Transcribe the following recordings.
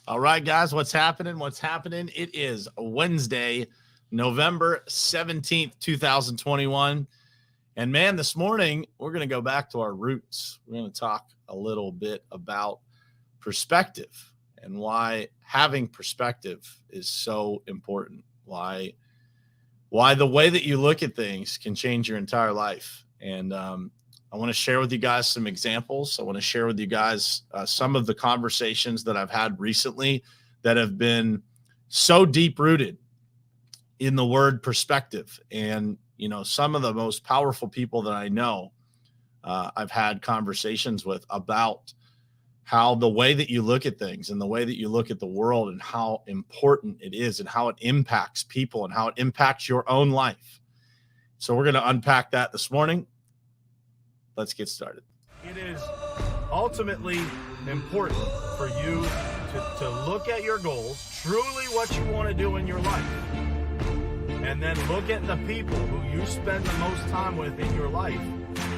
All right, guys, what's happening? It is Wednesday, November 17th, 2021. And man, this morning, we're going to go back to our roots. We're going to talk a little bit about perspective and why having perspective is so important. Why the way that you look at things can change your entire life. And I want to share with you guys some examples. I want to share with you guys some of the conversations that I've had recently that have been so deep rooted in the word perspective. And, you know, some of the most powerful people that I know, I've had conversations with about how the way that you look at things and the way that you look at the world and how important it is and how it impacts people and how it impacts your own life. So we're going to unpack that this morning. Let's get started. It is ultimately important for you to look at your goals, truly what you want to do in your life, and then look at the people who you spend the most time with in your life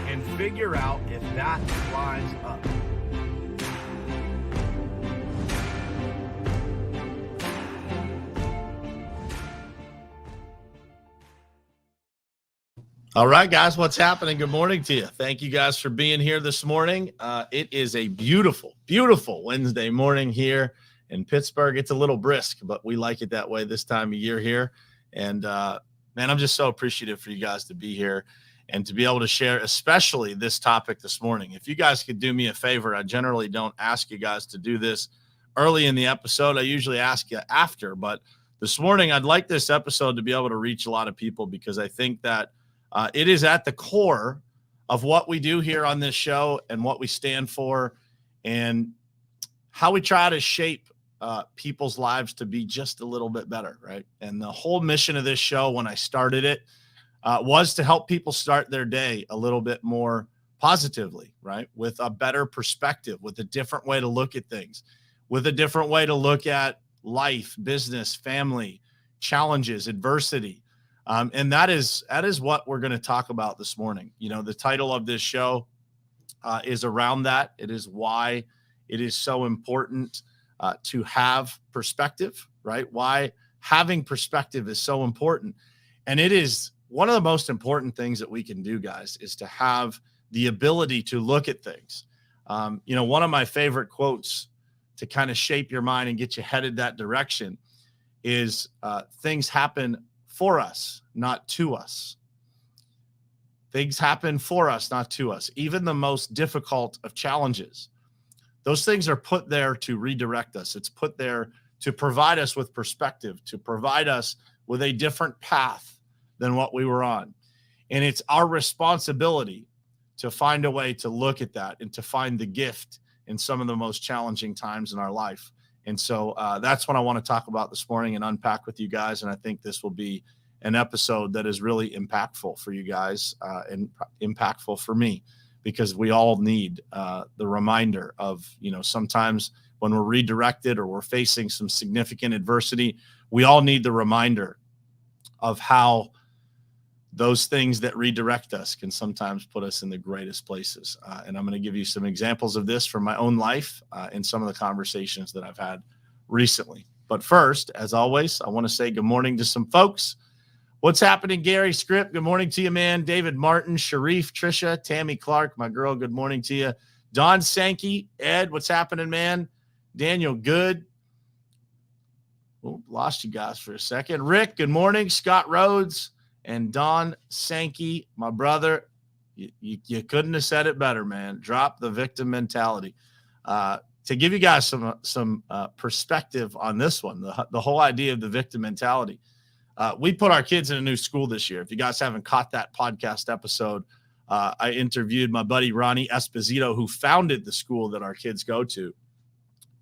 and figure out if that lines up. All right, guys, what's happening? Good morning to you. Thank you guys for being here this morning. It is a beautiful, beautiful Wednesday morning here in Pittsburgh. It's a little brisk, but we like it that way this time of year here. And, man, I'm just so appreciative for you guys to be here and to be able to share, especially this topic this morning. If you guys could do me a favor, I generally don't ask you guys to do this early in the episode. I usually ask you after, but this morning I'd like this episode to be able to reach a lot of people because I think that it is at the core of what we do here on this show and what we stand for and how we try to shape people's lives to be just a little bit better, right? And the whole mission of this show when I started it was to help people start their day a little bit more positively, right? With a better perspective, with a different way to look at things, with a different way to look at life, business, family, challenges, adversity. And that is what we're going to talk about this morning. You know, the title of this show is around that. It is why it is so important to have perspective, right? Why having perspective is so important. And it is one of the most important things that we can do, guys, is to have the ability to look at things. You know, one of my favorite quotes to kind of shape your mind and get you headed that direction is things happen for us, not to us. Things happen for us, not to us. Even the most difficult of challenges, those things are put there to redirect us. It's put there to provide us with perspective, to provide us with a different path than what we were on. And it's our responsibility to find a way to look at that and to find the gift in some of the most challenging times in our life. And so that's what I want to talk about this morning and unpack with you guys. And I think this will be an episode that is really impactful for you guys and impactful for me, because we all need the reminder of, you know, sometimes when we're redirected or we're facing some significant adversity, we all need the reminder of how those things that redirect us can sometimes put us in the greatest places. And I'm going to give you some examples of this from my own life and some of the conversations that I've had recently. But first, as always, I want to say good morning to some folks. What's happening, Gary Script? Good morning to you, man. David Martin, Sharif, Trisha, Tammy Clark, my girl, good morning to you. Don Sankey, Ed, what's happening, man? Daniel Good. Oh, lost you guys for a second. Rick, good morning. Scott Rhodes. And Don Sankey, my brother, you couldn't have said it better, man. Drop the victim mentality. To give you guys some perspective on this one, the whole idea of the victim mentality. We put our kids in a new school this year. If you guys haven't caught that podcast episode, I interviewed my buddy Ronnie Esposito, who founded the school that our kids go to.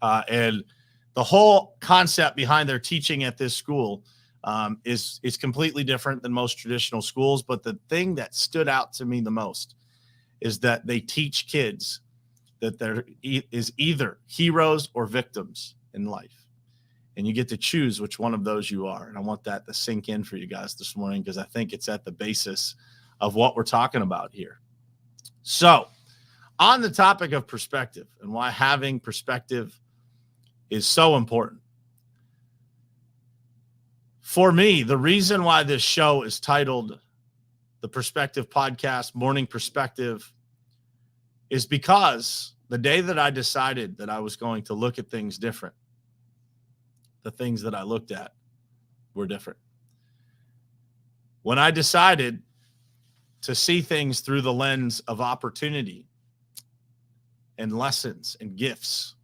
And the whole concept behind their teaching at this school is completely different than most traditional schools. But the thing that stood out to me the most is that they teach kids that there is either heroes or victims in life. And you get to choose which one of those you are. And I want that to sink in for you guys this morning, because I think it's at the basis of what we're talking about here. So on the topic of perspective and why having perspective is so important. For me, the reason why this show is titled the Perspective Podcast, Morning Perspective, is because the day that I decided that I was going to look at things different, the things that I looked at were different. When I decided to see things through the lens of opportunity and lessons and gifts,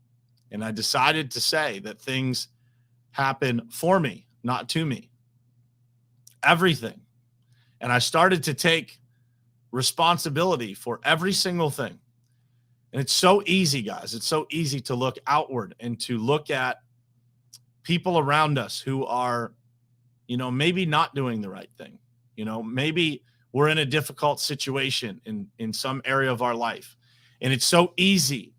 and I decided to say that things happen for me, not to me, everything. And I started to take responsibility for every single thing. And it's so easy, guys. It's so easy to look outward and to look at people around us who are, maybe not doing the right thing. Maybe we're in a difficult situation in some area of our life. And it's so easy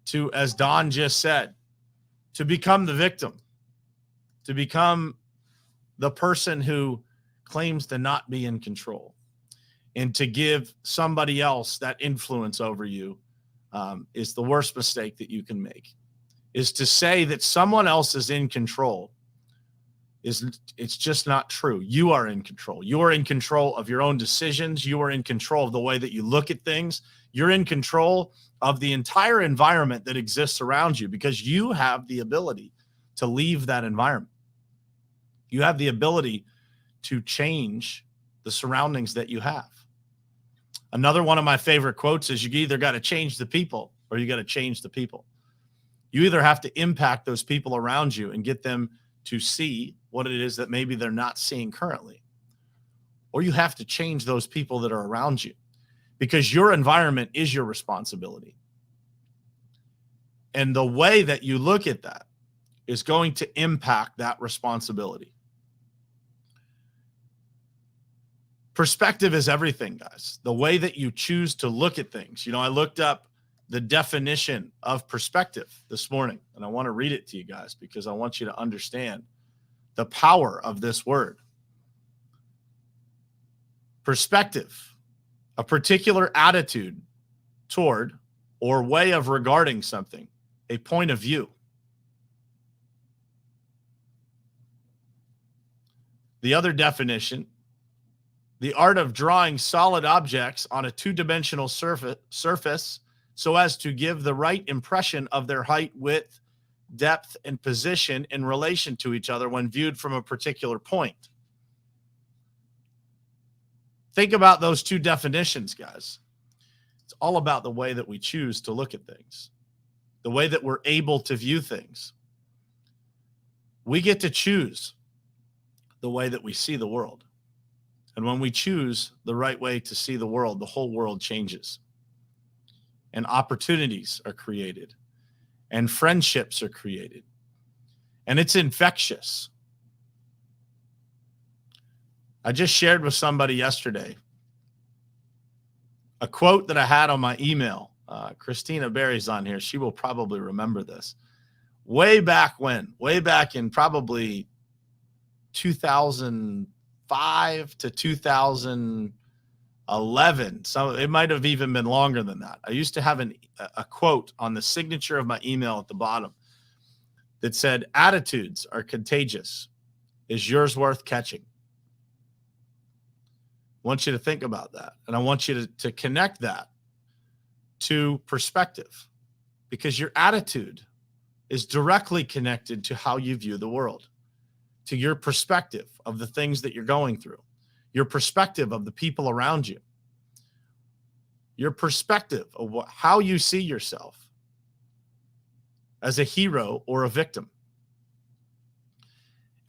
to, as Don just said, to become the victim, to become the person who claims to not be in control, and to give somebody else that influence over you is the worst mistake that you can make. Is to say that someone else is in control it's just not true. You are in control. You are in control of your own decisions. You are in control of the way that you look at things. You're in control of the entire environment that exists around you, because you have the ability to leave that environment. You have the ability to change the surroundings that you have. Another one of my favorite quotes is, you either got to change the people or you got to change the people. You either have to impact those people around you and get them to see what it is that maybe they're not seeing currently, or you have to change those people that are around you, because your environment is your responsibility. And the way that you look at that is going to impact that responsibility. Perspective is everything, guys. The way that you choose to look at things. I looked up the definition of perspective this morning, and I want to read it to you guys because I want you to understand the power of this word. Perspective, a particular attitude toward or way of regarding something, a point of view. The other definition, the art of drawing solid objects on a two-dimensional surface so as to give the right impression of their height, width, depth, and position in relation to each other when viewed from a particular point. Think about those two definitions, guys. It's all about the way that we choose to look at things, the way that we're able to view things. We get to choose the way that we see the world. And when we choose the right way to see the world, the whole world changes. And opportunities are created. And friendships are created. And it's infectious. I just shared with somebody yesterday a quote that I had on my email. Christina Berry's on here. She will probably remember this. Way back in probably 2005 to 2011. So it might have even been longer than that. I used to have a quote on the signature of my email at the bottom that said, "Attitudes are contagious. Is yours worth catching?" I want you to think about that. And I want you to connect that to perspective, because your attitude is directly connected to how you view the world, to your perspective of the things that you're going through, your perspective of the people around you, your perspective of how you see yourself as a hero or a victim.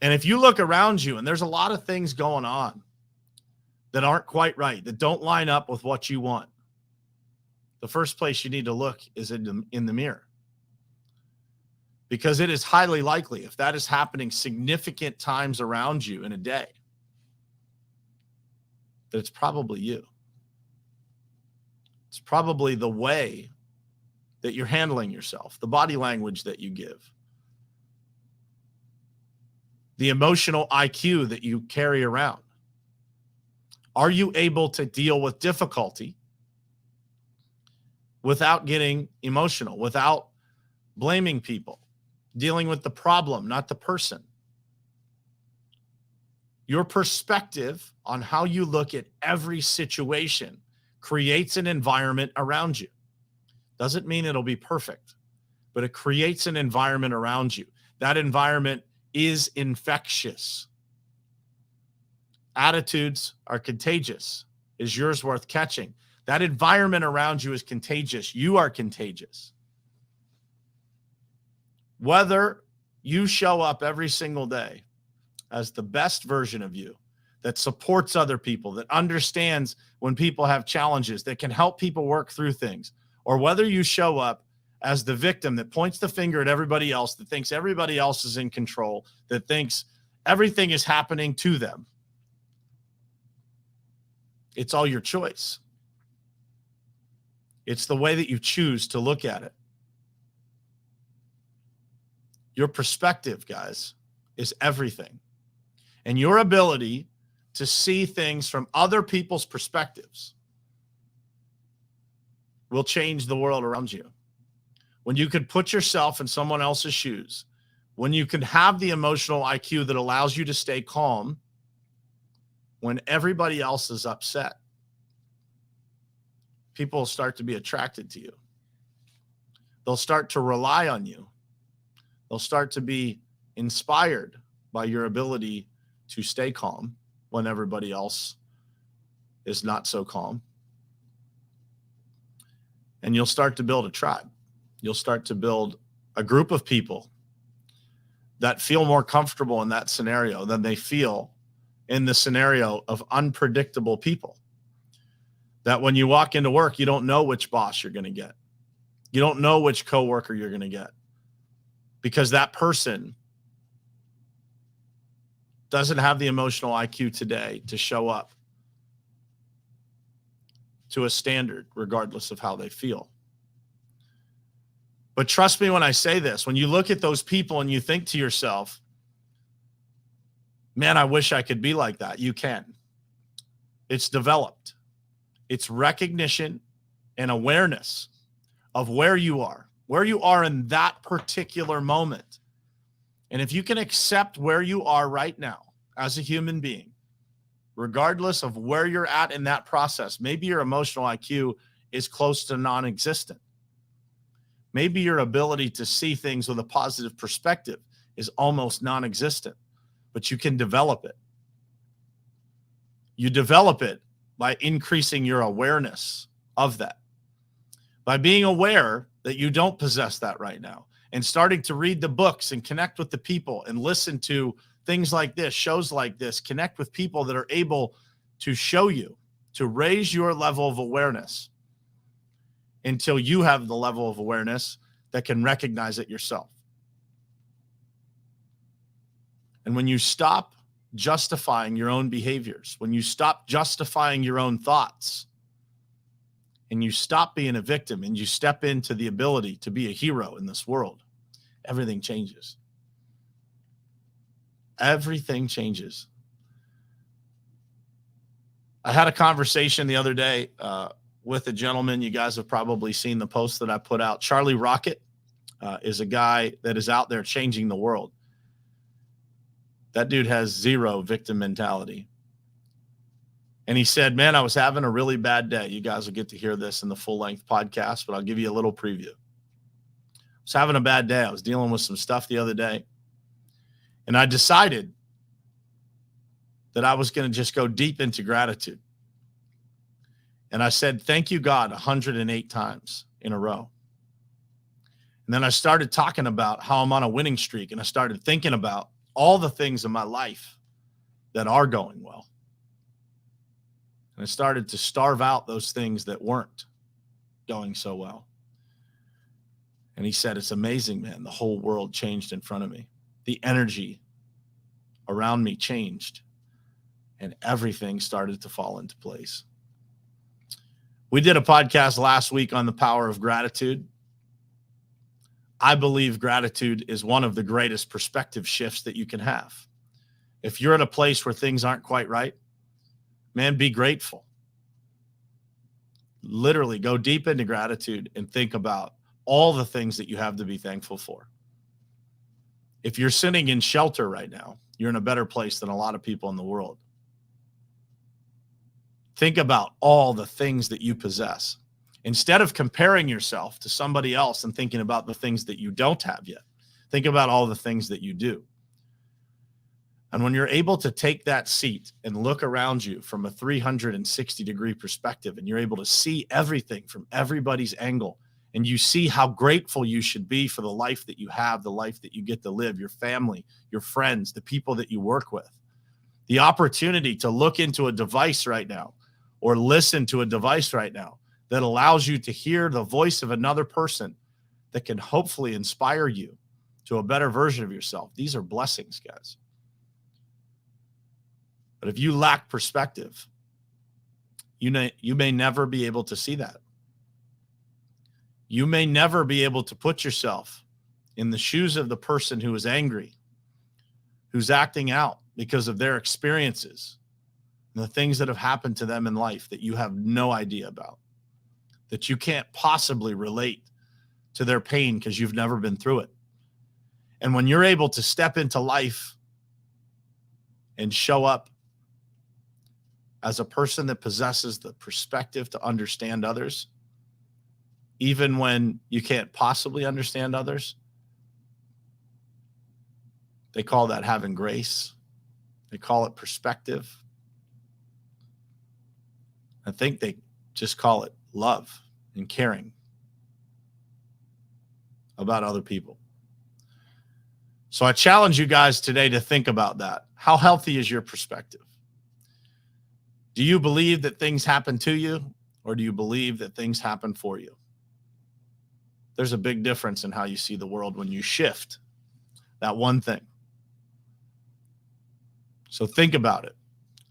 And if you look around you and there's a lot of things going on that aren't quite right, that don't line up with what you want, the first place you need to look is in the mirror. Because it is highly likely, if that is happening significant times around you in a day, that it's probably you. It's probably the way that you're handling yourself, the body language that you give, the emotional IQ that you carry around. Are you able to deal with difficulty without getting emotional, without blaming people, dealing with the problem, not the person. Your perspective on how you look at every situation creates an environment around you. Doesn't mean it'll be perfect, but it creates an environment around you. That environment is infectious. Attitudes are contagious. Is yours worth catching? That environment around you is contagious. You are contagious. Whether you show up every single day as the best version of you that supports other people, that understands when people have challenges, that can help people work through things, or whether you show up as the victim that points the finger at everybody else, that thinks everybody else is in control, that thinks everything is happening to them, it's all your choice. It's the way that you choose to look at it. Your perspective, guys, is everything. And your ability to see things from other people's perspectives will change the world around you. When you can put yourself in someone else's shoes, when you can have the emotional IQ that allows you to stay calm when everybody else is upset, people will start to be attracted to you. They'll start to rely on you. They'll start to be inspired by your ability to stay calm when everybody else is not so calm. And you'll start to build a tribe. You'll start to build a group of people that feel more comfortable in that scenario than they feel in the scenario of unpredictable people. That when you walk into work, you don't know which boss you're going to get. You don't know which coworker you're going to get, because that person doesn't have the emotional IQ today to show up to a standard, regardless of how they feel. But trust me when I say this, when you look at those people and you think to yourself, man, I wish I could be like that. You can. It's developed. It's recognition and awareness of where you are in that particular moment. And if you can accept where you are right now as a human being, regardless of where you're at in that process, maybe your emotional IQ is close to non-existent. Maybe your ability to see things with a positive perspective is almost non-existent, but you can develop it. You develop it by increasing your awareness of that, by being aware that you don't possess that right now, and starting to read the books and connect with the people and listen to things like this, shows like this, connect with people that are able to show you, to raise your level of awareness until you have the level of awareness that can recognize it yourself. And when you stop justifying your own behaviors, when you stop justifying your own thoughts, and you stop being a victim and you step into the ability to be a hero in this world, everything changes. Everything changes. I had a conversation the other day with a gentleman. You guys have probably seen the post that I put out. Charlie Rocket is a guy that is out there changing the world. That dude has zero victim mentality. And he said, man, I was having a really bad day. You guys will get to hear this in the full-length podcast, but I'll give you a little preview. I was having a bad day. I was dealing with some stuff the other day. And I decided that I was going to just go deep into gratitude. And I said, thank you, God, 108 times in a row. And then I started talking about how I'm on a winning streak. And I started thinking about all the things in my life that are going well. And I started to starve out those things that weren't going so well. And he said, it's amazing, man. The whole world changed in front of me. The energy around me changed, and everything started to fall into place. We did a podcast last week on the power of gratitude. I believe gratitude is one of the greatest perspective shifts that you can have. If you're at a place where things aren't quite right, man, be grateful. Literally go deep into gratitude and think about all the things that you have to be thankful for. If you're sitting in shelter right now, you're in a better place than a lot of people in the world. Think about all the things that you possess. Instead of comparing yourself to somebody else and thinking about the things that you don't have yet, think about all the things that you do. And when you're able to take that seat and look around you from a 360-degree perspective, and you're able to see everything from everybody's angle, and you see how grateful you should be for the life that you have, the life that you get to live, your family, your friends, the people that you work with, the opportunity to look into a device right now or listen to a device right now that allows you to hear the voice of another person that can hopefully inspire you to a better version of yourself. These are blessings, guys. But if you lack perspective, you may never be able to see that. You may never be able to put yourself in the shoes of the person who is angry, who's acting out because of their experiences and the things that have happened to them in life that you have no idea about, that you can't possibly relate to their pain because you've never been through it. And when you're able to step into life and show up as a person that possesses the perspective to understand others, even when you can't possibly understand others, they call that having grace. They call it perspective. I think they just call it love and caring about other people. So I challenge you guys today to think about that. How healthy is your perspective? Do you believe that things happen to you, or do you believe that things happen for you? There's a big difference in how you see the world when you shift that one thing. So think about it.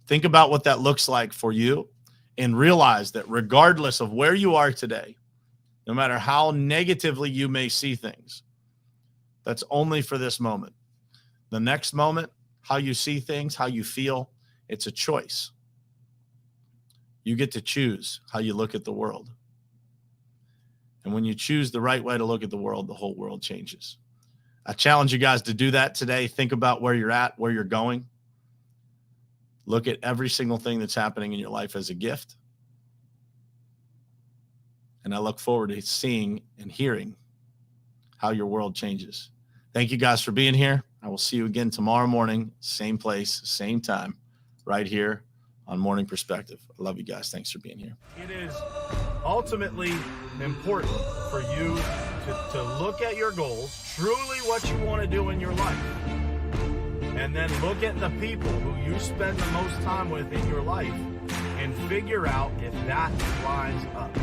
Think about what that looks like for you, and realize that regardless of where you are today, no matter how negatively you may see things, that's only for this moment. The next moment, how you see things, how you feel, it's a choice. You get to choose how you look at the world. And when you choose the right way to look at the world, the whole world changes. I challenge you guys to do that today. Think about where you're at, where you're going. Look at every single thing that's happening in your life as a gift. And I look forward to seeing and hearing how your world changes. Thank you guys for being here. I will see you again tomorrow morning, same place, same time, right here on Morning Perspective. I love you guys. Thanks for being here. It is ultimately important for you to look at your goals, truly what you want to do in your life, and then look at the people who you spend the most time with in your life and figure out if that lines up.